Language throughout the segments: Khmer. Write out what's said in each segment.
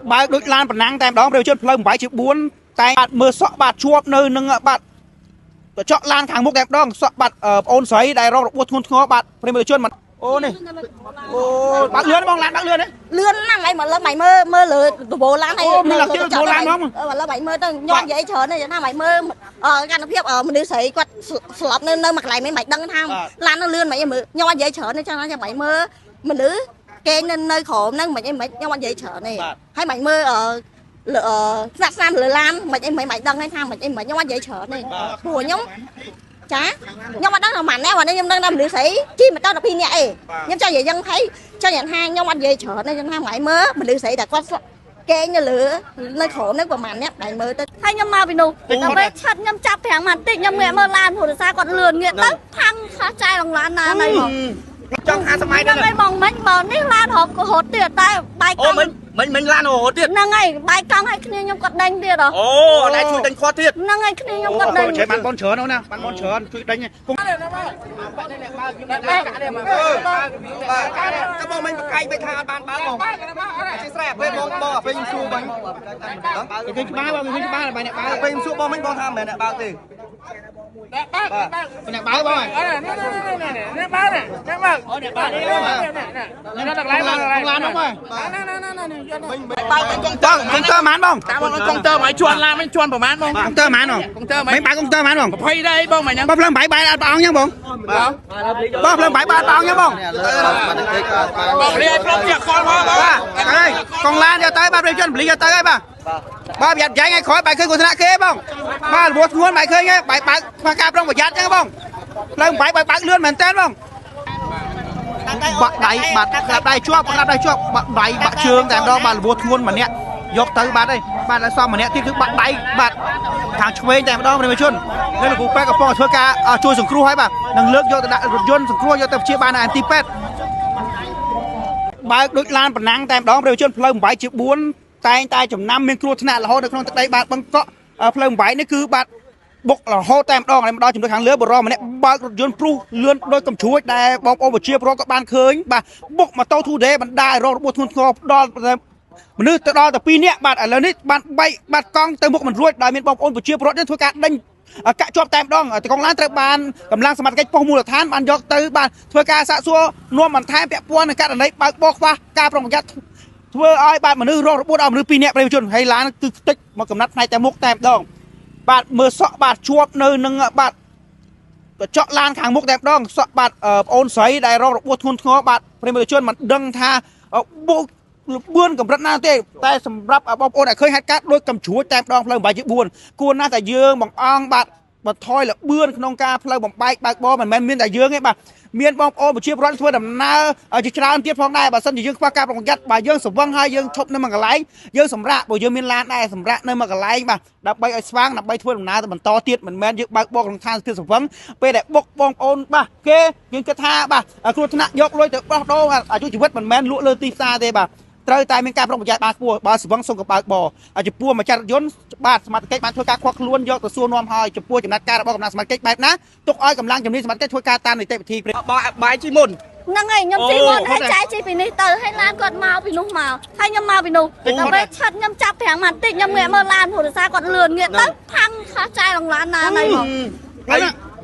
bài đôi lan bản năng tem đó đều chơi phơi bài chữ buôn tay bạt mưa sọ bạt chuột nơi nâng bạt chọn lan thằng mốc đẹp đó sọ bạt ôn xoáy đại rau buôn thun ngó bạt premier chơi mặt ô này ô bạt lươn bong lan bạt lươn đấy lươn lan này mà mày mơ lừa bộ lan này mình là chơi bộ lan không là mày mơ nhon vậy chờ này mày mơ gan nó phép mình đi sấy quạt sọp nơi nơi mặt này mấy mày đăng tham lan nó lươn mày mơ nhon vậy chờ này cho nó cho mày mơ mình nữ kê nên nơi khổ nên mày nhon vậy chờ này hay mày mơ ra sam lừa lan mày đăng hay tham mày nhon vậy chờ này bùa nhóm chả nhưng mà đó là mạnh á mà nhưng đang làm nữ sĩ chi mà tao là pin vậy nhưng cho vậy dân thấy cho nhận hàng nhưng mà về chợ nên dân hàng mãi mớ mình nữ sĩ đã có kê như lửa nơi khổ nơi của mạnh á đại mơ tới hay nhưng mà vì nụ nó với chặt nhâm chặt thằng màn tịnh nhâm nghệ mơ lan hồi xa còn lườn nghệ tất thăng khá trai lòng lan này mà trong hai máy đây mong mấy bờ ní lan hột tiền tay bài cong mình lan hồ tiệt năng ngày bài cong hay kia nhom cột đánh tiệt à ô đại chui đánh kho tiệt năng ngày kia nhom cột đánh chơi bắn con chớ đâu nè bắn con chớ chui đánh cùng các bông mình cay bị tha bàn bóng chơi sẹp với bông bò với xu bánh cái ba là bài này ba với xu bông mình con tham mày này bao tiền nè báo bông này nè báo này nè báo nè báo đi nè nó đặt lái lan đúng rồi con tơ mán bông con tơ mày chuồn lan mấy chuồn của mán bông con tơ mán không mấy bài con tơ mán không phay đây bông mày nhá bông lên bảy bài bao nhá bông bông lên bảy bao nhá bông bông đi bông chặt con hoa đây con lan cho tới ba đi chân lý cho tới ba ba giặt giấy ngay khỏi bài khơi của thằng kia bông ba buộc luôn bài khơi nghe bài ba cạp trong và giặt nhá bông lên bảy lươn mình tên bông bạn đẩy bạn đẩy chuột bạn đẩy bạn trường tại đó bạn buộc luôn mà nè dọc tới bạn đây bạn là sao mà nè thì cứ bạn đẩy bạn thằng chuối tại đó mình chun đây là cú quayกับพ่อ ធ្វើការជួយសង្គ្រោះឲ្យបាទនឹងលើកយកទៅដាក់រថយន្តសង្គ្រោះយកទៅព្យាបាលនៅអានទីពេទ្យបើដូចឡានប្រណាំងតែម្ដងប្រជាជនផ្លូវ8ជា4តែងតែចំណាំមានគ្រោះថ្នាក់រហូតនៅក្នុងទឹកដីបាតបឹងកក់ផ្លូវ8នេះគឺបាទបុករហូតតែម្ដងហើយម្ដងចំណុចខាងលើបរមម្នាក់បើករថយន្តព្រុសលឿនដោយកំជ្រួចដែលបងប្អូនប្រជាពលរដ្ឋក៏បានឃើញបាទបុកម៉ូតូ 2D បណ្ដារោគរបួសធ្ងន់ធ្ងរដល់មនុស្សទៅដល់តែ2នាក់បាទឥឡូវនេះបាន3បាទកង់ទៅមុខមិនរួចដោយមានបងប្អូនប្រជាពលរដ្ឋធ្វើការដេញកាក់ជាប់តែម្ដងតែកងឡានត្រូវបានកម្លាំងសមត្ថកិច្ចប៉ុស្តិ៍មូលដ្ឋានបានយកទៅបាទធ្វើការសាកសួរនាំបន្ថែមពាក់ព័ន្ធនឹងករណីបើកបោខ្វះការប្រុងប្រយ័ត្នធ្វើឲ្យបាទមនុស្សរងរបួសដល់មនុស្ស2នាក់ប្រជាជនហើយឡានគឺខ្ទេចមកកំណត់ផ្នែកតែមុខតែម្ដងបាទមើលសក់បាទជាប់នៅនឹងបាទចកឡានខាងមុខតែម្ដងសក់បាទប្អូនស្រីដែលរងរបួសធ្ងន់ធ្ងរបាទប្រជាជនមិនដឹងថាបុកលឿនកម្រិតណាទេតែសម្រាប់បងប្អូនដែលឃើញហេតុការណ៍ដូចកំជ្រួចតែម្ដងផ្លូវ8ជា4គួរណាស់តែយើងបង្អង់បាទបន្ថយលបឿនក្នុងការផ្លូវបំបែកបើកបរមិនមែនមានតែយើងទេបាទមានបងប្អូនប្រជាពលរដ្ឋធ្វើដំណើរជាច្រើនទៀតផងដែរបើសិនជាយើងខ្វះការប្រុងប្រយ័ត្នបើយើងស្វឹងហើយយើងឈប់នៅមួយកន្លែងយើងសម្រាកព្រោះយើងមានឡានដែរសម្រាកនៅមួយកន្លែងបាទដើម្បីឲ្យស្វាងដើម្បីធ្វើដំណើរទៅបន្តទៀតមិនមែនយើងបើកបរក្នុងឋានស្ថិតស្វឹងពេលដែលបុកបងប្អូនបាទគេយើងគិតថាបាទគ្រោះថ្នាក់យកលុយទៅបោះដូរអាយុជីវិតមិនមែនលក់លើទីផ្សារទេបាទត្រូវតែមានការប្រុងប្រយ័ត្នបានខ្ពស់បើស្វឹងសុំក៏បើកបរចំពោះម្ចាស់រថយន្តបាទសមត្ថកិច្ចបានធ្វើការខ្វះខ្លួនយកទៅសួរនាំហើយចំពោះចំណាត់ការរបស់កម្លាំងសមត្ថកិច្ចបែបណាទុកឲ្យកម្លាំងជំនាញសមត្ថកិច្ចធ្វើការតាមនីតិវិធីបាយជីមុនហ្នឹងហើយខ្ញុំជីមុនហើយចាយជីពីនេះទៅហើយឡានគាត់មកពីនោះមកហើយខ្ញុំមកពីនោះដើម្បីឆាត់ខ្ញុំចាប់ប្រាំងមកតិចខ្ញុំងាកមើលឡានព្រោះដោយសារគាត់លឿនងាកទៅផាំងខះចាយឡើងឡានណាហ្នឹងមក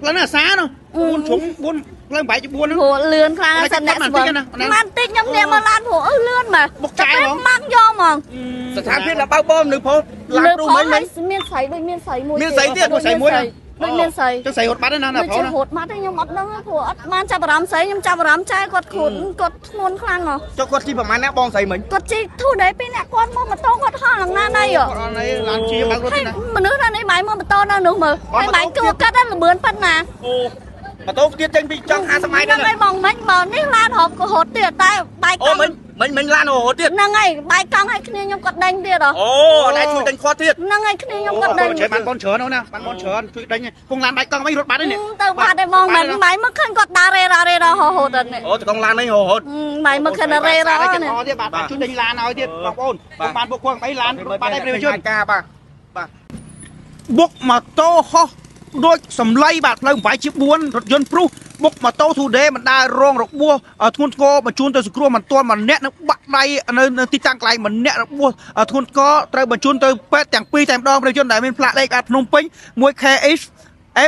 ឡើងអាសានោះ4ជ្រុង4ឡើង8ជា4ហ្នឹងព្រោះលឿនខ្លាំងណាស់តែអ្នកស្វឹងបានតិចខ្ញុំងាកមើលឡានព្រោះលឿនមកបុកចាយហ្មងមកយកហ្មងស្ថានភាពដល់បើកបរនៅព្រោះឡានព្រុសមិនមានស្រីដូចមានស្រីមួយមានស្រីទៀតស្រីមួយដូចមានស្រីចុះស្រីរត់បាត់ណាណាប្រុសរត់បាត់ខ្ញុំអត់ដឹងព្រោះអត់បានចាប់អារម្មណ៍ស្រីខ្ញុំចាប់អារម្មណ៍ចាយគាត់ខ្លួនគាត់ធ្ងន់ខ្លាំងហ៎ចុះគាត់ជីប្រហែលណាបងស្រីមិញគាត់ជីធូរដែរពីអ្នកគាត់មកម៉ូតូគាត់ហោះឡើងណាណៃហ៎គាត់ណៃឡានជីបើករត់ទីណាមនុស្សណាណៃបាយមកម៉ូតូនៅនោះមើលហើយបាយគួរកាត់លបឿនប៉ុណ្ណាអូម៉ូតូទៀតចេញពីចង់50ម៉ៃហ្នឹងហើយបងមិញបើនេះឡានរត់ទៀតតែបាយកង់មិញឡានរត់ទៀតហ្នឹងហើយបាយកង់ឲ្យគ្នាខ្ញុំគាត់ដេញទៀតហ៎អូតែជួយដេញគាត់ទៀតហ្នឹងហើយគ្នាខ្ញុំគាត់ដេញជួយបានបនច្រើនណាបានបនច្រើនជួយដេញពងឡានបាយកង់វិញរត់បាត់នេះទៅបាត់ទេបងមិនបាយមកឃើញគាត់ដើររេរហូតនេះអូកង់ឡាននេះរហូតបាយមកឃើញរេរនេះទៀតបាទជួយដេញឡានឲ្យទៀតបងប្អូនបានពួកគាត់3ឡានបាត់ឲ្យប្រជាជនការបាទបុកម៉ូតូហោះដូចសំឡៃបាទផ្លូវ8ជា4រថយន្តព្រុស បុកម៉ូតូទូដេមិនដែររងរបួសធ្ងន់ធ្ងរបញ្ជូនទៅសង្គ្រោះមិនទាន់ម្នាក់នៅបាក់ដៃនៅទីតាំងកន្លែងម្នាក់របួសធ្ងន់ធ្ងរត្រូវបញ្ជូនទៅពេទ្យទាំងពីរតែម្ដងប្រជាជនដែលមានផ្លាកលេខអាភ្នំពេញ 1KH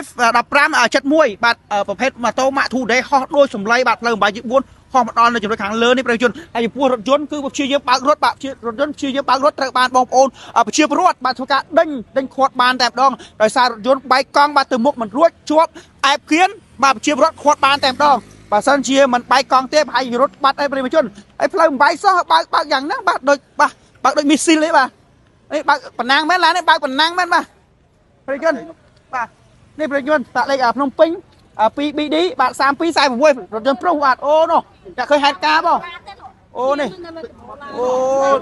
F1571 បាទប្រភេទម៉ូតូម៉ាក់ទូដេហោះដូចសម្លៃបាទផ្លូវ8ជា4ហោះមកដល់នៅចំណុចខាងលើនេះប្រជាជនហើយចំពោះរថយន្តគឺព្យាយាមបើករថបាទរថយន្តព្យាយាមបើករថត្រូវបានបងប្អូនប្រជាពលរដ្ឋបាទធ្វើការដេញខាត់បានតែម្ដងដោយសាររថយន្តបែកកង់បាទទៅមុខមិនរួចជាប់អែបគៀនបាទប្រជាពលរដ្ឋខាត់បានតែម្ដងបើសិនជាមិនបែកកង់ទេប្រហែលរត់បាត់អីប្រជាជនហើយផ្លូវ8សោះបើកយ៉ាងហ្នឹងបាទដូចបើកដូចមីស៊ីលទេបាទនេះបើកប៉ុណ្ណាងមែនឡាននេះបើកប៉ុណ្ណាងមែនបាទប្រជាជនបាទនេះប្រជាជនតាក់លេខភ្នំពេញ2BD បាទ3246រថយន្តប្រុសបាទអូនោះតែឃើញហេតុការណ៍បងអូនេះអូ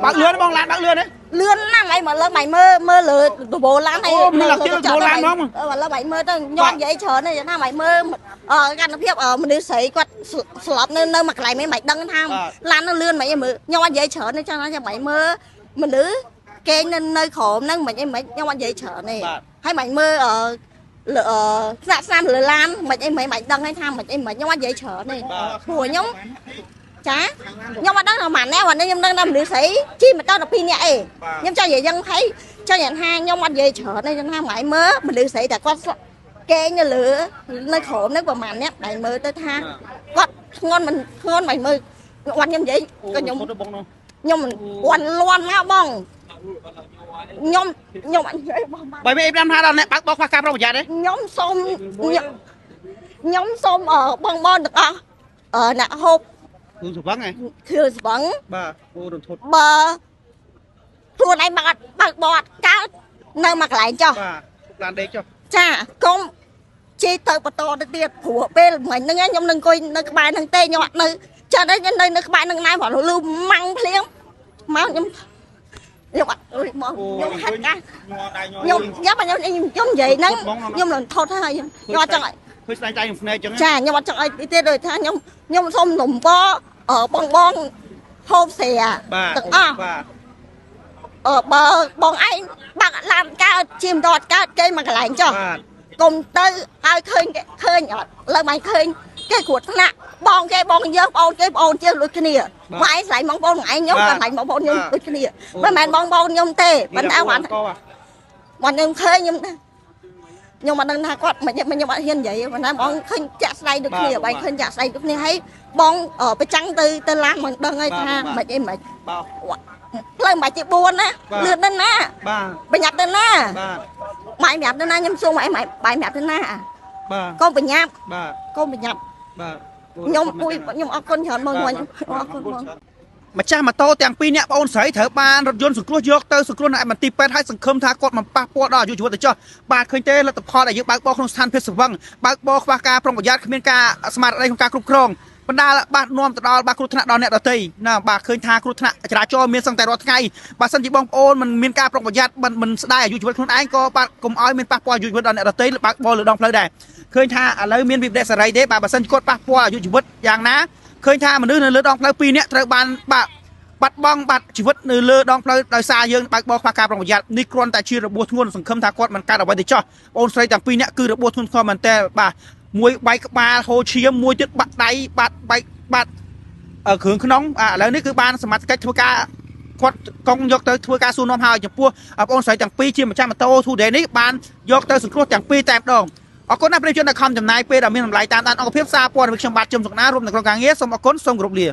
បើកលឿនបងឡានបើកលឿនទេ លឿនណាស់ហើយមកលើម៉ៃមើលលើដបូឡានហើយ មានលក្ខណៈដបូឡានហ្មង ឥឡូវម៉ៃមើលទៅញ៉ាំនិយាយច្រើនទេថាម៉ៃមើលកាន់ភាពមនុស្សស្រីគាត់ស្លាប់នៅមួយកន្លែងមិនដឹងថាឡាននៅលឿនម៉ៃមើលញ៉ាំនិយាយច្រើនទេចឹងថាម៉ៃមើលមនុស្សគេនៅក្រោមហ្នឹងមិនអីមិនញ៉ាំនិយាយច្រើនទេហើយម៉ៃមើលស្នាក់ស្នាមលើឡានមិនអីមិនដឹងទេថាមិនអីមិនញ៉ាំនិយាយច្រើនទេព្រោះខ្ញុំចាខ្ញុំអត់ដឹងថាម៉ានណាวันนี้ខ្ញុំដឹងថាមនុស្សស្រីជិះម៉ូតូ12នាក់អីខ្ញុំចង់និយាយយ៉ាងហើយចង់និយាយថាខ្ញុំអត់និយាយច្រើនទេចឹងថាម៉ៃមើលមនុស្សស្រីតែគាត់គេនៅលើនៅក្រោមហ្នឹងប្រហែលអ្នកម៉ៃមើលទៅថាគាត់ធ្ងន់មិនធ្ងន់ម៉ៃមើលគាត់ខ្ញុំនិយាយក៏ខ្ញុំវាន់លន់ណាបងខ្ញុំអត់និយាយបងបើមានអី5ថាដល់អ្នកបើកបោកខ្វះការប្រុងប្រយ័ត្នទេខ្ញុំសូមបងទាំងអស់អ្នកហូបគ្រឿងស្វឹងហ៎គ្រឿងស្វឹងបាទអូរន្ធត់បើខ្លួនឯងបើកបត់កើតនៅមួយកន្លែងចុះបាទឡានដេកចុះចាកុំជិះទៅបន្តទៅទៀតព្រោះពេលមិញហ្នឹងខ្ញុំនឹងអង្គុយនៅក្បែរហ្នឹងទេខ្ញុំអត់នៅចាតែខ្ញុំនៅក្បែរហ្នឹងណាព្រោះលឺម៉ាំងភ្លៀងមកខ្ញុំអត់មកខ្ញុំហាត់ណាខ្ញុំនិយាយហ្នឹងខ្ញុំនឹងថតហើយខ្ញុំអត់ចង់ឲ្យឃើញស្ដាយใจខ្ញុំភ្នែកចឹងចាខ្ញុំអត់ចង់ឲ្យទៀតដូចថាខ្ញុំសុំនំបបងហូបស្រាទាំងអស់បើបងឯងបាក់ឡានកើតជិះមិនដតកើតគេមកកន្លែងចុះកុំទៅឲ្យឃើញអត់លើមិនឃើញគេគ្រោះថ្នាក់បងគេបងយើងបងគេបងជិះដូចគ្នាបងឯងស្រឡាញ់បងប្អូនឯងខ្ញុំក៏ស្រឡាញ់បងប្អូនខ្ញុំដូចគ្នាមិនមែនបងប្អូនខ្ញុំទេប៉ុន្តែគាត់ខ្ញុំឃើញខ្ញុំមិនដឹងថាគាត់ខ្ញុំអត់ហ៊ាននិយាយប៉ុន្តែបងឃើញចាក់ស្ដាយដូចគ្នាបងឃើញចាក់ស្ដាយដូចគ្នាហើយបងប្រចាំងទៅឡានមិនដឹងហើយថាមិនអីមិនផ្លូវមិនជា4ណាលឿនទៅណាប្រញាប់ទៅណាម៉ៃប្រាប់ទៅណាខ្ញុំសួរម៉ៃប្រាប់ទៅណាកុំប្រញាប់កុំប្រញាប់ខ្ញុំអរគុណច្រើនបងខ្ញុំអរគុណបងម្ចាស់ម៉ូតូទាំងពីរនាក់បងអូនស្រីត្រូវបានរថយន្តសង្គ្រោះយកទៅសង្គ្រោះនៅមន្ទីរពេទ្យហើយសង្ឃឹមថាគាត់មិនប៉ះពាល់ដល់អាយុជីវិតទៅចុះបាទឃើញទេលទ្ធផលដែលយើងបើកបរក្នុងស្ថានភាពស្វឹងបើកបរខ្វះការប្រុងប្រយ័ត្នគ្មានការស្មារតីក្នុងការគ្រប់គ្រងបណ្ដាលបាទនាំទៅដល់បាទគ្រោះថ្នាក់ដល់អ្នកដទៃណាបាទឃើញថាគ្រោះថ្នាក់ចរាចរណ៍មានសឹងតែរាល់ថ្ងៃបើសិនជាបងប្អូនមិនមានការប្រុងប្រយ័ត្នមិនស្ដាយអាយុជីវិតខ្លួនឯងក៏បាទកុំឲ្យមានប៉ះពាល់អាយុជីវិតដល់អ្នកដទៃបើកបរលើដងផ្លូវដែរឃើញថាឥឡូវមានវិបត្តិសេរីទេបាទបើសិនគាត់ប៉ះពាល់អាយុជីវិតយ៉ាងណាឃើញថាមនុស្សនៅលើដងផ្លូវ2នាក់ត្រូវបានបាទបាត់បង់បាត់ជីវិតនៅលើដងផ្លូវដោយសារយើងបើកបរខ្វះការប្រុងប្រយ័ត្ននេះគ្រាន់តែជារបួសធ្ងន់សង្ឃឹមថាគាត់មិនកើតអ្វីទេចុះបងស្រីទាំងពីរនាក់គឺរបួសធ្ងន់ធ្ងរមែនតើបាទមួយបែកក្បាលហូរឈាមមួយទៀតបាក់ដៃបាត់គ្រឿងក្នុងឥឡូវនេះគឺបានសមត្ថកិច្ចធ្វើការគាត់កង់យកទៅធ្វើការសួរនាំហើយចំពោះបងស្រីទាំងពីរជាម្ចាស់ម៉ូតូ Today នេះបានយកទៅសង្គ្រោះទាំងពីរតែម្ដងអរគុណណាស់ប្រជាជនដែលខំចំណាយពេលដែលមានតម្លៃតាមដានអង្គភាពសារព័ត៌មានខ្ញុំបាទជឹមសុកណារួមនៅក្នុងការងារសូមអរគុណសូមគោរពលា